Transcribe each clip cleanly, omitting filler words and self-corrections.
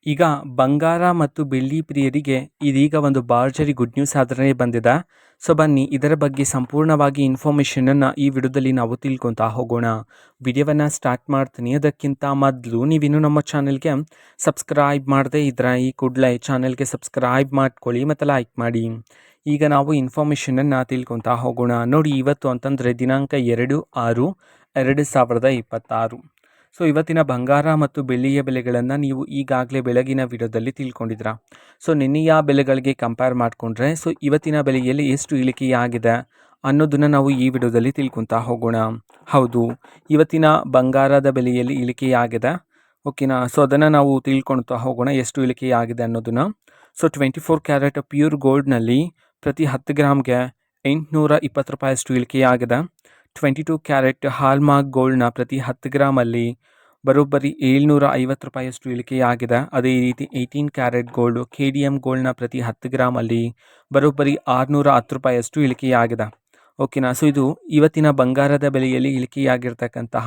ಈಗ ಬಂಗಾರ ಮತ್ತು ಬೆಳ್ಳಿ ಪ್ರಿಯರಿಗೆ ಇದೀಗ ಒಂದು ಭರ್ಜರಿ ಗುಡ್ ನ್ಯೂಸ್ ಆದ್ರೆ ಬಂದಿದೆ. ಸೊ ಬನ್ನಿ ಇದರ ಬಗ್ಗೆ ಸಂಪೂರ್ಣವಾಗಿ ಇನ್ಫಾರ್ಮೇಷನನ್ನು ಈ ವಿಡಿಯೋದಲ್ಲಿ ನಾವು ತಿಳ್ಕೊತಾ ಹೋಗೋಣ. ವಿಡಿಯೋವನ್ನು ಸ್ಟಾರ್ಟ್ ಮಾಡ್ತೀನಿ. ಅದಕ್ಕಿಂತ ಮೊದಲು ನೀವಿನ್ನೂ ನಮ್ಮ ಚಾನೆಲ್ಗೆ ಸಬ್ಸ್ಕ್ರೈಬ್ ಮಾಡದೇ ಇದ್ರೆ ಈ ಕೂಡಲೇ ಚಾನೆಲ್ಗೆ ಸಬ್ಸ್ಕ್ರೈಬ್ ಮಾಡ್ಕೊಳ್ಳಿ ಮತ್ತು ಲೈಕ್ ಮಾಡಿ. ಈಗ ನಾವು ಇನ್ಫಾರ್ಮೇಷನನ್ನು ತಿಳ್ಕೊತಾ ಹೋಗೋಣ. ನೋಡಿ, ಇವತ್ತು ಅಂತಂದರೆ ದಿನಾಂಕ 2/6/2026. ಸೊ ಇವತ್ತಿನ ಬಂಗಾರ ಮತ್ತು ಬೆಳ್ಳಿಯ ಬೆಲೆಗಳನ್ನು ನೀವು ಈಗಾಗಲೇ ಬೆಳಗಿನ ವಿಡಿಯೋದಲ್ಲಿ ತಿಳ್ಕೊಂಡಿದ್ದೀರಾ. ಸೊ ನಿನ್ನೆಯ ಬೆಲೆಗಳಿಗೆ ಕಂಪೇರ್ ಮಾಡಿಕೊಂಡ್ರೆ ಸೊ ಇವತ್ತಿನ ಬೆಲೆಯಲ್ಲಿ ಎಷ್ಟು ಇಳಿಕೆಯಾಗಿದೆ ಅನ್ನೋದನ್ನು ನಾವು ಈ ವಿಡಿಯೋದಲ್ಲಿ ತಿಳ್ಕೊತಾ ಹೋಗೋಣ. ಹೌದು, ಇವತ್ತಿನ ಬಂಗಾರದ ಬೆಲೆಯಲ್ಲಿ ಇಳಿಕೆಯಾಗಿದೆ. ಓಕೆನಾ? ಸೊ ಅದನ್ನು ನಾವು ತಿಳ್ಕೊಳ್ತಾ ಹೋಗೋಣ, ಎಷ್ಟು ಇಳಿಕೆಯಾಗಿದೆ ಅನ್ನೋದನ್ನು. ಸೊ 24 ಕ್ಯಾರೆಟ್ ಪ್ಯೂರ್ ಗೋಲ್ಡ್ನಲ್ಲಿ ಪ್ರತಿ 10 ಗ್ರಾಮ್ಗೆ 820 ರೂಪಾಯಿಯಷ್ಟು ಇಳಿಕೆಯಾಗಿದೆ. 22 ಕ್ಯಾರೆಟ್ ಹಾಲ್ಮಾರ್ಕ್ ಗೋಲ್ಡ್ನ ಪ್ರತಿ 10 ಗ್ರಾಮಲ್ಲಿ ಬರೋಬ್ಬರಿ 750 ರೂಪಾಯಿಯಷ್ಟು ಇಳಿಕೆಯಾಗಿದೆ. ಅದೇ ರೀತಿ 18 ಕ್ಯಾರೆಟ್ ಗೋಲ್ಡು KDM ಗೋಲ್ಡ್ನ ಪ್ರತಿ 10 ಗ್ರಾಮಲ್ಲಿ ಬರೋಬ್ಬರಿ 610 ರೂಪಾಯಿಯಷ್ಟು ಇಳಿಕೆಯಾಗಿದೆ. ಓಕೆನಾ? ಸೊ ಇದು ಇವತ್ತಿನ ಬಂಗಾರದ ಬೆಲೆಯಲ್ಲಿ ಇಳಿಕೆಯಾಗಿರ್ತಕ್ಕಂತಹ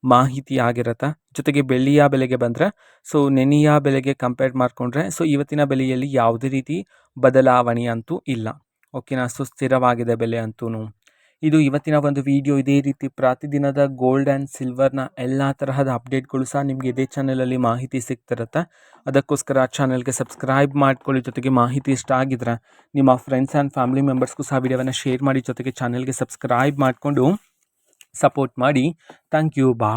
ಮಾಹಿತಿ ಆಗಿರುತ್ತೆ. ಜೊತೆಗೆ ಬೆಳ್ಳಿಯ ಬೆಲೆಗೆ ಬಂದರೆ ಸೊ ನೆನೆಯ ಬೆಲೆಗೆ ಕಂಪೇರ್ ಮಾಡಿಕೊಂಡ್ರೆ ಸೊ ಇವತ್ತಿನ ಬೆಲೆಯಲ್ಲಿ ಯಾವುದೇ ರೀತಿ ಬದಲಾವಣೆ ಅಂತೂ ಇಲ್ಲ. ಓಕೆನಾ? ಸೊ ಸ್ಥಿರವಾಗಿದೆ ಬೆಲೆ ಅಂತೂ. ಇದು ಇವತ್ತಿನ ಒಂದು ವಿಡಿಯೋ. ಇದೇ ರೀತಿ ಪ್ರತಿದಿನದ ಗೋಲ್ಡ್ ಆ್ಯಂಡ್ ಸಿಲ್ವರ್ನ ಎಲ್ಲ ತರಹದ ಅಪ್ಡೇಟ್ಗಳು ಸಹ ನಿಮಗೆ ಇದೇ ಚಾನಲಲ್ಲಿ ಮಾಹಿತಿ ಸಿಗ್ತಿರುತ್ತೆ. ಅದಕ್ಕೋಸ್ಕರ ಚಾನಲ್ಗೆ ಸಬ್ಸ್ಕ್ರೈಬ್ ಮಾಡ್ಕೊಳ್ಳಿ. ಜೊತೆಗೆ ಮಾಹಿತಿ ಇಷ್ಟ ಆಗಿದ್ರೆ ನಿಮ್ಮ ಫ್ರೆಂಡ್ಸ್ ಆ್ಯಂಡ್ ಫ್ಯಾಮಿಲಿ ಮೆಂಬರ್ಸ್ಗೂ ಸಹ ವಿಡಿಯೋವನ್ನು ಶೇರ್ ಮಾಡಿ. ಜೊತೆಗೆ ಚಾನಲ್ಗೆ ಸಬ್ಸ್ಕ್ರೈಬ್ ಮಾಡಿಕೊಂಡು ಸಪೋರ್ಟ್ ಮಾಡಿ. Thank you. ಬಾ